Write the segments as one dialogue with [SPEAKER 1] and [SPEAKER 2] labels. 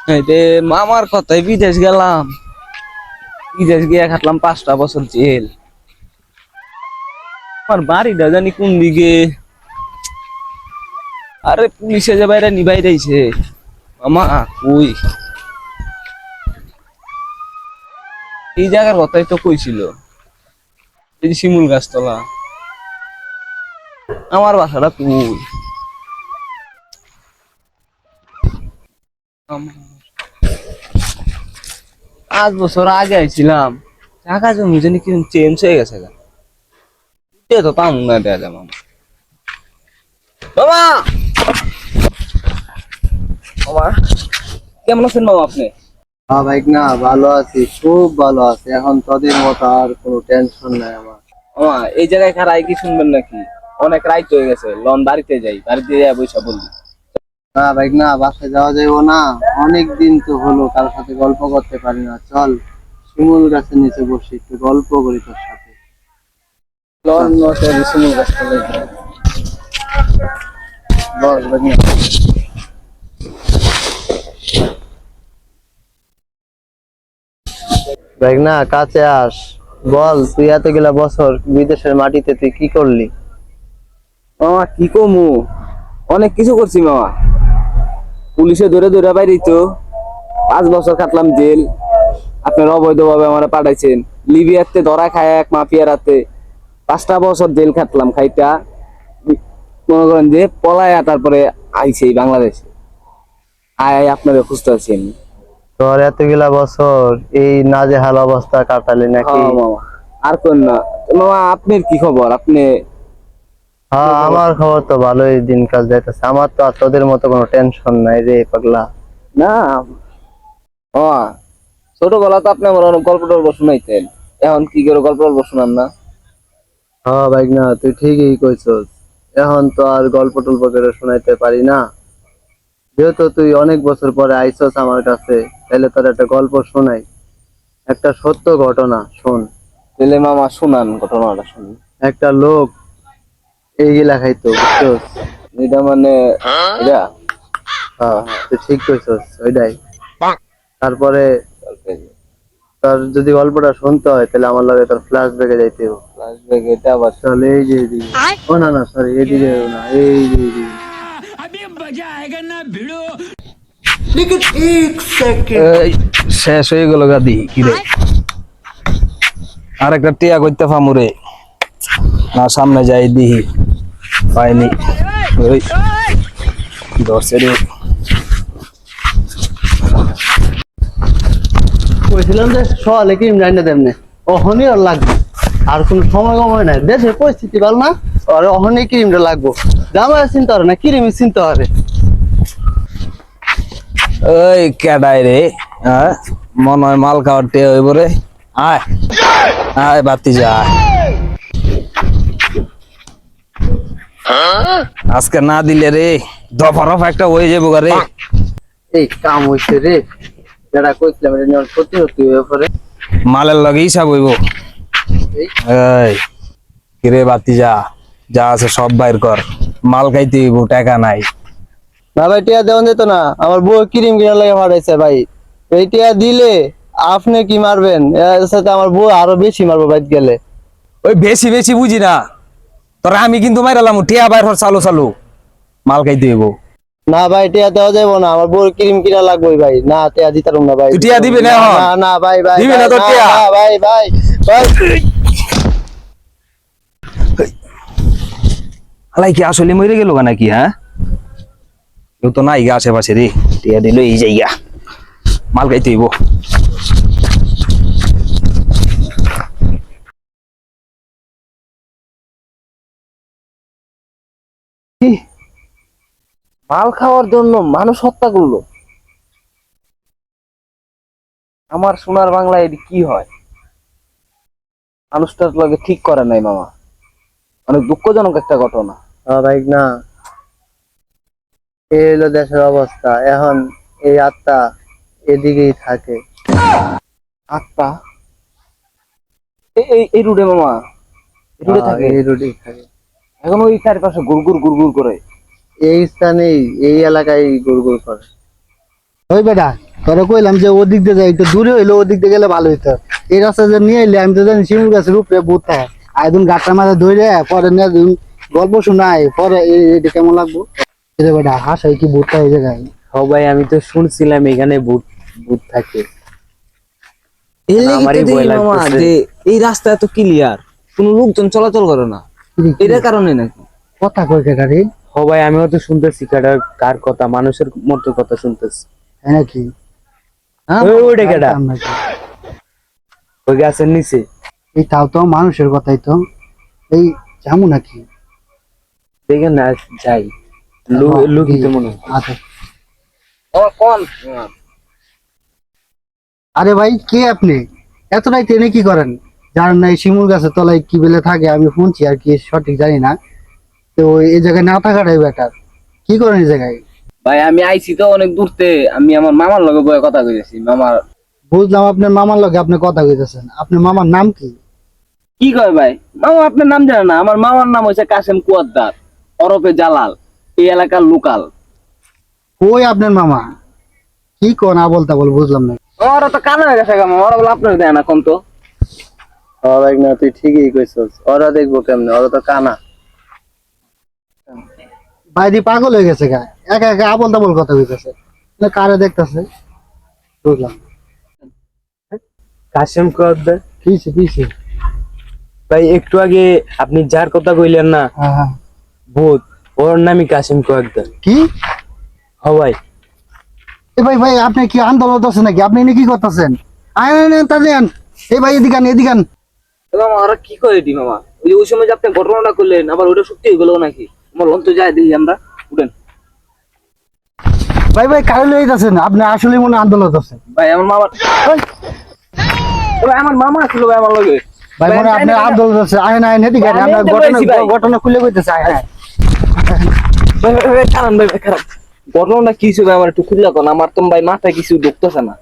[SPEAKER 1] এই যে মামার কথায় বিদেশ গেলাম, বিদেশ গিয়ে খাটলাম 5টা বছর জেল। আমার বাড়িটা জানি কোন দিকে, আরে পুলিশে যে বাইরে নিবাই দিয়েছে। মামা কই এই জায়গার কথাই তো কইছিল, এই যে শিমুল গাছতলা। আমার বাসাটা কই? 5 বছর আগে আইছিলাম, টাকা জমি জানি কি চেঞ্জ হয়ে গেছে গা। এটা তো পাম না দেয়া যায় মামা। মামা, মামা কেমন আছেন মামা আপনি?
[SPEAKER 2] হ্যাঁ ভাই, না ভালো আছি, খুব ভালো আছি। এখন তোদের মতো আর কোনো টেনশন নাই আমার।
[SPEAKER 1] মামা এই জায়গায় খারাই কি শুনবেন নাকি? অনেক রাইত হয়ে গেছে, লন বাড়িতে যাই, বাড়িতে যাই বৈশা বলবি।
[SPEAKER 2] না ভাই, না বাসায় যাওয়া যাইবো না। অনেক দিন তো হলো কারোর সাথে গল্প করতে পারি না। চল শিমুল গাছের নিচে বসে একটু গল্প করি তোর সাথে।
[SPEAKER 1] লন
[SPEAKER 2] চল,
[SPEAKER 1] নতে শিমুল গাছটা লইতে।
[SPEAKER 2] বস ভাই না। ভাই না, কাছে আস। বল, তুই এতগুলা বছর বিদেশের মাটিতে তুই কি করলি?
[SPEAKER 1] মামা কি কমু, অনেক কিছু করছি মামা। পুলিশে ধরে ধরে বাইরে তো 5 বছর কাটলাম জেল। আপনারা অবৈধভাবে আমার পাঠাইছেন লিবিয়াতে, ধরা খায় এক মাফিয়ার হাতে। 5টা বছর জেল খাটলাম, খাইটা মনে করেন যে পলায়া তারপরে আইছে এই বাংলাদেশে। আয় আপনারা খুঁজতে আছেন।
[SPEAKER 2] তোর এতগুলা বছর এই নাজেহাল অবস্থা কাটালি নাকি?
[SPEAKER 1] হ্যাঁ মামা, আর কোন না। মামা আপনার কি খবর? আপনি
[SPEAKER 2] হ্যাঁ, আমার খবর তো ভালোই, দিনকাল যাইতেছে। আমার তো আর তোদের মতো কোনো টেনশন নাই রে পাগলা।
[SPEAKER 1] না, ও ছোটবেলা তো আপনি আমার অনেক গল্প টল্প শুনাইতেন, এখন কি করে গল্প টল্প শুনান না?
[SPEAKER 2] হ্যাঁ ভাই, না তুই ঠিকই কইছস। এখন তো আর গল্প টল্প করে শোনাইতে পারি না। যেহেতু তুই অনেক বছর পরে আইছস আমার কাছে, তাহলে তোর একটা গল্প শোনাই। একটা সত্য ঘটনা শোন।
[SPEAKER 1] তাহলে মামা শুনান, ঘটনাটা শুনি।
[SPEAKER 2] একটা লোক এইগুলা খাইতো, বুঝছস?
[SPEAKER 1] এটা মানে এটা
[SPEAKER 2] হ্যাঁ, তুই ঠিক কইছস, ওইটাই। তারপরে তোর যদি গল্পটা শুনতে হয় তাহলে আমার লাগে তোর ফ্ল্যাশ ব্যাকে যাইতে হবে।
[SPEAKER 1] ফ্ল্যাশব্যাক, এটা আবার
[SPEAKER 2] চল এই যে এদিকে। ও না না, সরি, এদিকে না, এই যে এদিকে।
[SPEAKER 1] এই শেষ হয়ে গেল গাদি কিরে। আর একটা টিয়া করতে ফামুরে না, সামনে যাই দিহি পাইনি। ওই ধরছে রে।
[SPEAKER 2] কইছিলাম যে সকালে কি রান্না দেমনে, অহনি আর লাগবে। আর কোনো সময় কময় নাই, দেশের পরিস্থিতি ভালো না। আর অহনি ক্রিমটা লাগবো। জামাই চিন্তা করে না, ক্রিমি চিন্তা করে।
[SPEAKER 1] ওই কেডাই রে? হ্যাঁ, মনে হয় মাল খাওয়ার টিয়া হইব রে। আয় আয় বাতি যা। আজকে না দিলে রে দফা রফা একটা হয়ে যাবো রে।
[SPEAKER 2] এই কাম হইছে রে, যেটা কইছিলাম এটা নিয়ে সত্যি সত্যি হয়ে পড়ে।
[SPEAKER 1] মালের লগে হিসাব হইব।
[SPEAKER 2] এই
[SPEAKER 1] এই কিরে বাতি যা, যা আছে সব বাইর কর। মাল খাইতে হইব, টাকা নাই।
[SPEAKER 2] না ভাই, টিয়া দেওয়া যেত না, আমার বউ ক্রিম কিনার লাগে পাঠাইছে ভাই। এই টিয়া দিলে আপনি কি মারবেন, এর সাথে আমার বউ আরো বেশি মারবো বাইত গেলে।
[SPEAKER 1] ওই বেশি বেশি বুঝি না তোরা, আমি কিন্তু মাইরালাম টিয়া বাইর হর, চালু চালু মাল খাইতে হইব।
[SPEAKER 2] না ভাই, টিয়া দেওয়া যাবো না, আমার বউর ক্রিম কিনা লাগবে ভাই। না, টিয়া দিতাম না ভাই।
[SPEAKER 1] তুই টিয়া দিবি না
[SPEAKER 2] না
[SPEAKER 1] এখন?
[SPEAKER 2] না না ভাই, ভাই
[SPEAKER 1] দিবি না
[SPEAKER 2] ভাই,
[SPEAKER 1] তো
[SPEAKER 2] না,
[SPEAKER 1] টিয়া?
[SPEAKER 2] না, ভাই ভাই ভাই।
[SPEAKER 1] হালাই কি আসলে মরে গেল নাকি? হ্যাঁ, কেউ তো নাই গা আশেপাশে রে। টিয়া দিল এই জায়গা, মাল খাইতে হইব। কি? মাল খাওয়ার জন্য মানুষ হত্যা করলো? আমার সোনার বাংলায় এটি কি হয়? মানুষটার লগে ঠিক করে নাই মামা, অনেক দুঃখজনক একটা ঘটনা।
[SPEAKER 2] ভাই না, এই হলো দেশের অবস্থা এখন। এই আত্মা এদিকেই থাকে।
[SPEAKER 1] আত্মা এই এই এই রুটে মামা, এই রুটে থাকে
[SPEAKER 2] এই রোডেই থাকে।
[SPEAKER 1] এখন, ওই চারপাশে গুড়গুড় গুড়গুড় করে।
[SPEAKER 2] এই স্থানেই, এই এলাকায় গুড়গুড় করে।
[SPEAKER 3] ওই বেটা তোরা কইলাম যে ওদিক দিয়ে যাই, একটু দূরে হইলো ওদিক দিয়ে গেলে ভালো হইতো। এই রাস্তা যে নিয়ে এলে আমি তো জানি শিমুল গাছের উপরে ভূত থাকে, একদিন গাছটা মাঝে ধরে পরে নিয়ে গল্প শোনাই পরে এটা কেমন লাগবো? এই যে বেটা হাসাই কি ভূত থাকে এই জায়গায়?
[SPEAKER 4] সবাই আমি তো শুনছিলাম এখানে ভূত ভূত থাকে।
[SPEAKER 1] এই লেগে
[SPEAKER 4] আমারই
[SPEAKER 1] তো
[SPEAKER 4] ভয়
[SPEAKER 1] দেখি মামা
[SPEAKER 4] লাগতেছে।
[SPEAKER 1] যে এই রাস্তা এত ক্লিয়ার, কোনো লোকজন চলাচল করে না, এটার কারণে নাকি?
[SPEAKER 3] কথা কই কেটা রে?
[SPEAKER 4] সবাই আমিও তো শুনতেছি কার কথা, মানুষের মতো কথা শুনতেছি।
[SPEAKER 3] হ্যাঁ নাকি?
[SPEAKER 1] হ্যাঁ
[SPEAKER 4] ওইটা কেডা?
[SPEAKER 3] জানতাম নাকি।
[SPEAKER 4] ওই গাছের নিচে।
[SPEAKER 3] এই তাও তো মানুষের কথাই তো। এই যাবো নাকি?
[SPEAKER 4] দেখে না যাই, লুকিতে মনে হয়।
[SPEAKER 3] আচ্ছা।
[SPEAKER 1] কোন
[SPEAKER 3] আরে ভাই কে আপনি? এত রাইতে এনে কি করেন? জানেন না এই শিমুল গাছের তলায় কি বেলে থাকে? আমি শুনছি আর কি, সঠিক জানি না। তো এই জায়গায় না থাকাটাই বেটার। কি করেন এই জায়গায়?
[SPEAKER 1] ভাই আমি আইছি তো অনেক দূরতে, আমি আমার মামার লগে বয়ে কথা কইতেছি। মামার
[SPEAKER 3] বুঝলাম আপনার মামার লগে আপনি কথা কইতেছেন। আপনার মামার নাম কি?
[SPEAKER 1] কি কয় ভাই? মামা আপনার নাম জানে না? আমার মামার নাম হচ্ছে কাসেম কুয়াদ্দার, ওরফে জালাল, এই এলাকার লোকাল।
[SPEAKER 3] ওই আপনার মামা? কি কোন আবল তাবল বুঝলাম না।
[SPEAKER 1] ওরা তো কানা হয়ে গেছে মামা, ওরা বলে আপনার দেয় না কোন তো।
[SPEAKER 2] হ্যাঁ ভাই না, তুই ঠিকই কইছস। ওরা দেখবো কেমনে, ওরা তো কানা।
[SPEAKER 3] বাইরে পাগল হয়ে গেছে গা, একা একা আবল তাবল কথা কইতেছে। না কারে দেখতেছে? বুঝলাম।
[SPEAKER 4] কাশেম কদ্দার
[SPEAKER 3] কিছে কিছে?
[SPEAKER 4] ভাই, একটু আগে আপনি যার কথা কইলেন না
[SPEAKER 3] হ্যাঁ হ্যাঁ।
[SPEAKER 4] ভূত, ওর নামই কাশেম কয়েকদার।
[SPEAKER 3] কি?
[SPEAKER 4] হ ভাই।
[SPEAKER 3] এ ভাই ভাই আপনি কি আন্দোলন আছে নাকি? আপনি এনে কি করতেছেন? আয় আয় আয়, তাড়াতাড়ি আন। এই ভাই এদিকে আন, এদিকে আন।
[SPEAKER 1] তো মামা ওরা কি করে দি মামা? ওই যে ওই সময় যে আপনি ঘটনাটা করলেন, আবার ওটা সত্যি হয়ে গেল নাকি? আমার লন তো যায় দেখি আমরা, উঠেন।
[SPEAKER 3] ভাই ভাই কারে লয়ে যাচ্ছেন? আপনি আসলে মনে হয় আন্দোলন আছে।
[SPEAKER 1] ভাই আমার মামা, ওই, ভাই আমার মামা ছিল ভাই আমার লগে।
[SPEAKER 3] ভাই মনে হয় আপনার আন্দোলন আছে। আয় না আয় এদিকে আন,
[SPEAKER 1] আমি
[SPEAKER 3] আমরা
[SPEAKER 1] এদিকে
[SPEAKER 3] ঘটনা
[SPEAKER 1] রয়েছি ভাই।
[SPEAKER 3] ঘটনা খুলে কইতেছে। আয় আয়।
[SPEAKER 1] ভাই ভাই ভাই খারাপ, ভাই ভাই খারাপ। ঘটনাটা কি ছিল ভাই আমার একটু খুললা কোন, আমার তো ভাই মাথায় কিছু ঢুকতেছে না।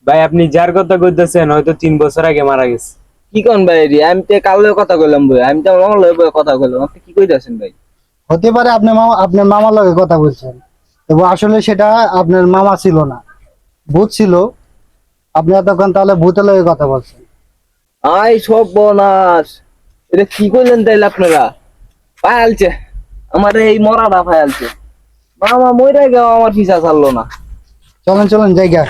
[SPEAKER 4] ভাই আপনি যার কথা কইতেছেন হয়তো 3 বছর আগে মারা গেছে।
[SPEAKER 1] কি কোন ভাই রে? আমি তো কালও কথা কইলাম ভাই, আমি তো আমার মামার লগে বইয়া কথা কইলাম, আপনি কি কইতাছেন ভাই?
[SPEAKER 3] হতে পারে আপনার মামার লগে কথা বলছেন, এবং আসলে সেটা আপনার মামা ছিল না, ভূত ছিল। আপনি এতক্ষণ তাহলে ভূতের লগে কথা বলছেন।
[SPEAKER 1] আই সব বনাস, এটা কি কইলেন তাইলে আপনারা? ফায়ালছে আমার এই মরাটা ফায়ালছে, মামা মইরা গেও আমার পিছা ছাড়লো না।
[SPEAKER 3] চলেন চলেন জায়গা।